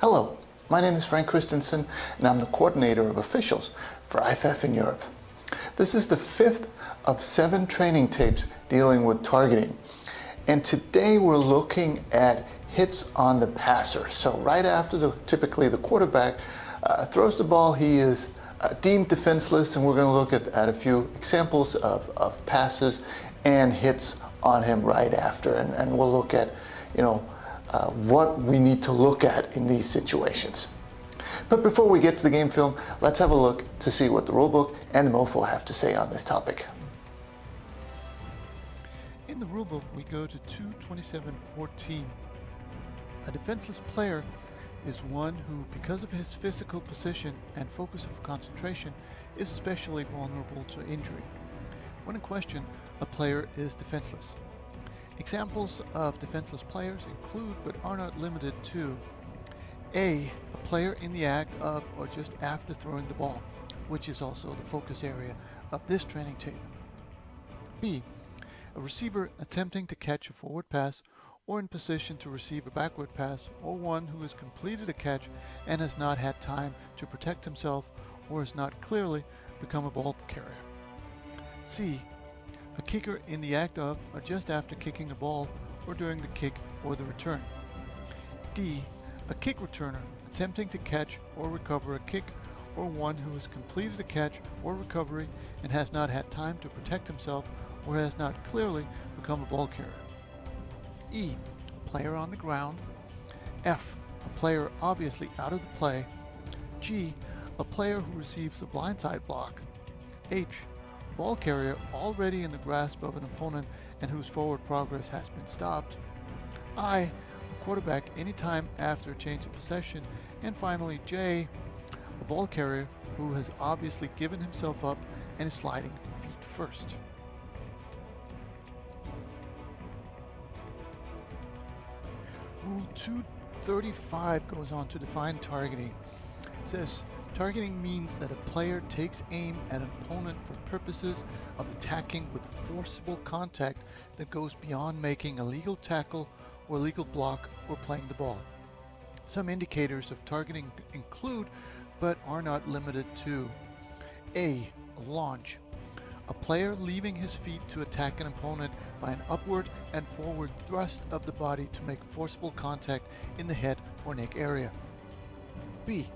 Hello, my name is Frank Christensen and I'm the coordinator of officials for IFAF in Europe. This is the 5th of 7 training tapes dealing with targeting. And today we're looking at hits on the passer. So right after typically the quarterback throws the ball, he is deemed defenseless, and we're going to look at a few examples of passes and hits on him right after. And we'll look at, what we need to look at in these situations. But before we get to the game film, let's have a look to see what the rulebook and the MOFO have to say on this topic. In the rulebook, we go to 2:27:14. A defenseless player is one who, because of his physical position and focus of concentration, is especially vulnerable to injury. When in question, a player is defenseless. Examples of defenseless players include, but are not limited to: A player in the act of or just after throwing the ball, which is also the focus area of this training tape. B, a receiver attempting to catch a forward pass or in position to receive a backward pass, or one who has completed a catch and has not had time to protect himself or has not clearly become a ball carrier. C, a kicker in the act of or just after kicking a ball or during the kick or the return. D, a kick returner attempting to catch or recover a kick, or one who has completed a catch or recovery and has not had time to protect himself or has not clearly become a ball carrier. E, a player on the ground. F, a player obviously out of the play. G, a player who receives a blindside block. H, ball carrier already in the grasp of an opponent and whose forward progress has been stopped. I, a quarterback anytime after a change of possession. And finally J, a ball carrier who has obviously given himself up and is sliding feet first. Rule 235 goes on to define targeting. It says, targeting means that a player takes aim at an opponent for purposes of attacking with forcible contact that goes beyond making a legal tackle or legal block or playing the ball. Some indicators of targeting include, but are not limited to: A, launch. A player leaving his feet to attack an opponent by an upward and forward thrust of the body to make forcible contact in the head or neck area. B,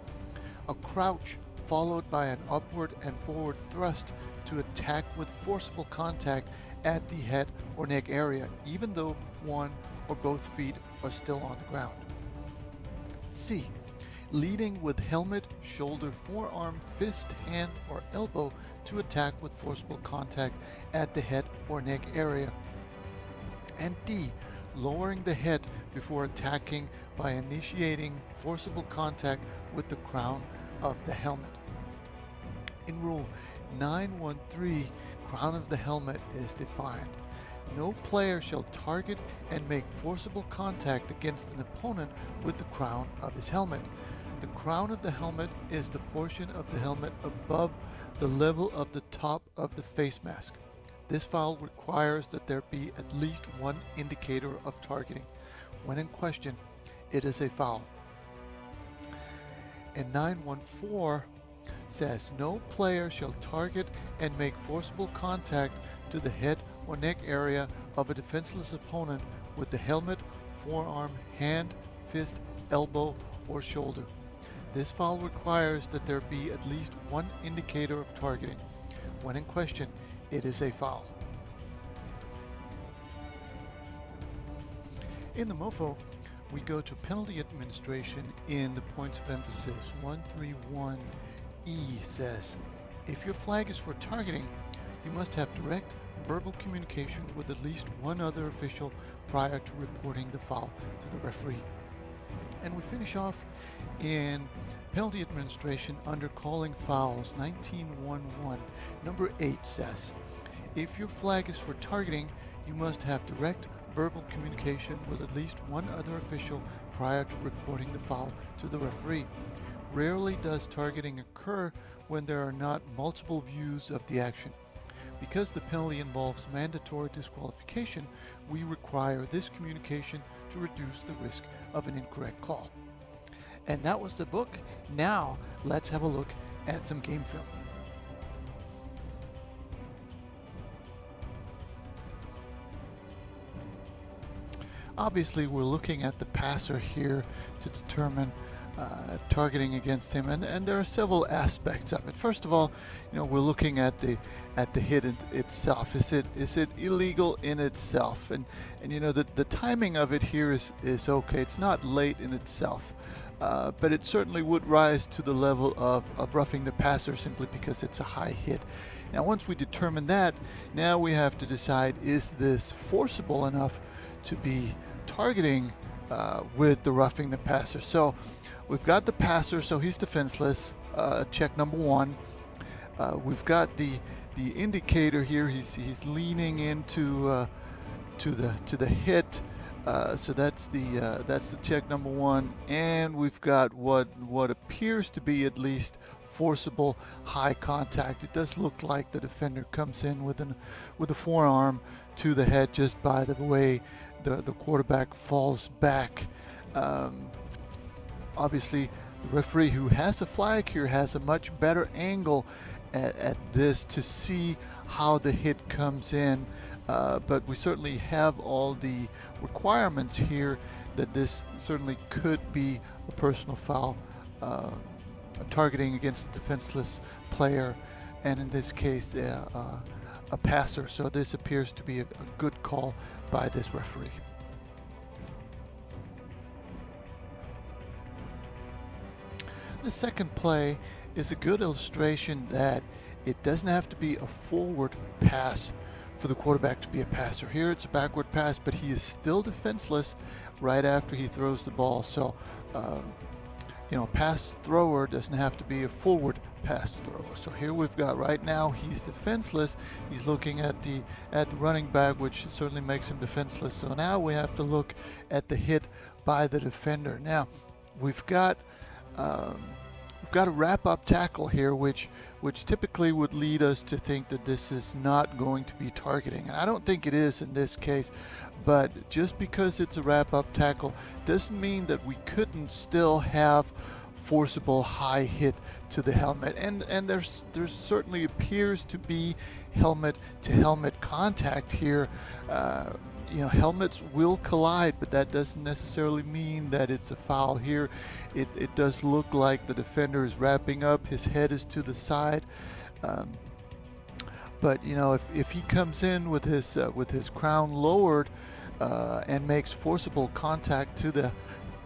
a crouch followed by an upward and forward thrust to attack with forcible contact at the head or neck area, even though one or both feet are still on the ground. C, leading with helmet, shoulder, forearm, fist, hand, or elbow to attack with forcible contact at the head or neck area. And D, lowering the head before attacking by initiating forcible contact with the crown of the helmet. In Rule 913, crown of the helmet is defined. No player shall target and make forcible contact against an opponent with the crown of his helmet. The crown of the helmet is the portion of the helmet above the level of the top of the face mask. This foul requires that there be at least one indicator of targeting. When in question, it is a foul. And 914 says, no player shall target and make forcible contact to the head or neck area of a defenseless opponent with the helmet, forearm, hand, fist, elbow, or shoulder. This foul requires that there be at least one indicator of targeting. When in question, it is a foul. In the MOFO, we go to penalty administration in the points of emphasis. 131E says, if your flag is for targeting, you must have direct verbal communication with at least one other official prior to reporting the foul to the referee. And we finish off in penalty administration under calling fouls. 1911. Number 8 says, if your flag is for targeting, you must have direct verbal communication with at least one other official prior to reporting the foul to the referee. Rarely does targeting occur when there are not multiple views of the action. Because the penalty involves mandatory disqualification, we require this communication to reduce the risk of an incorrect call. And that was the book. Now let's have a look at some game film. Obviously, we're looking at the passer here to determine targeting against him, and there are several aspects of it. First of all, we're looking at the hit itself. Is it illegal in itself? And the timing of it here is okay. It's not late in itself, but it certainly would rise to the level of roughing the passer simply because it's a high hit. Now, once we determine that, now we have to decide, is this forcible enough to be targeting with the roughing the passer? So we've got the passer, so he's defenseless. Check number one. We've got the indicator here. He's leaning into to the hit. So that's the check number one. And we've got what appears to be at least forcible high contact. It does look like the defender comes in with a forearm to the head just by the way the quarterback falls back. Obviously, the referee, who has a flag here, has a much better angle at this to see how the hit comes in. But we certainly have all the requirements here that this certainly could be a personal foul, targeting against a defenseless player, and in this case a passer. So this appears to be a good call by this referee. The second play is a good illustration that it doesn't have to be a forward pass for the quarterback to be a passer. Here it's a backward pass, but he is still defenseless right after he throws the ball. So a pass thrower doesn't have to be a forward pass thrower. So here we've got, right now he's defenseless. He's looking at the running back, which certainly makes him defenseless. So now we have to look at the hit by the defender. Now we've got a wrap-up tackle here, which typically would lead us to think that this is not going to be targeting, and I don't think it is in this case. But just because it's a wrap-up tackle doesn't mean that we couldn't still have forcible high hit to the helmet, and there certainly appears to be helmet-to-helmet contact here. Helmets will collide, but that doesn't necessarily mean that it's a foul here. It does look like the defender is wrapping up. His head is to the side. But if he comes in with his crown lowered and makes forcible contact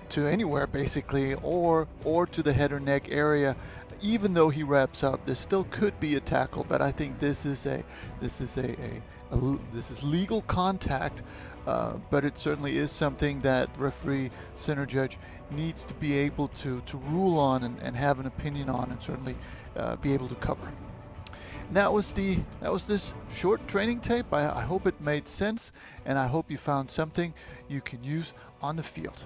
to anywhere basically, or to the head or neck area, even though he wraps up, there still could be a tackle. But I think this is legal contact, but it certainly is something that referee, center judge needs to be able to rule on and have an opinion on, and certainly be able to cover. And that was this short training tape. I hope it made sense, and I hope you found something you can use on the field.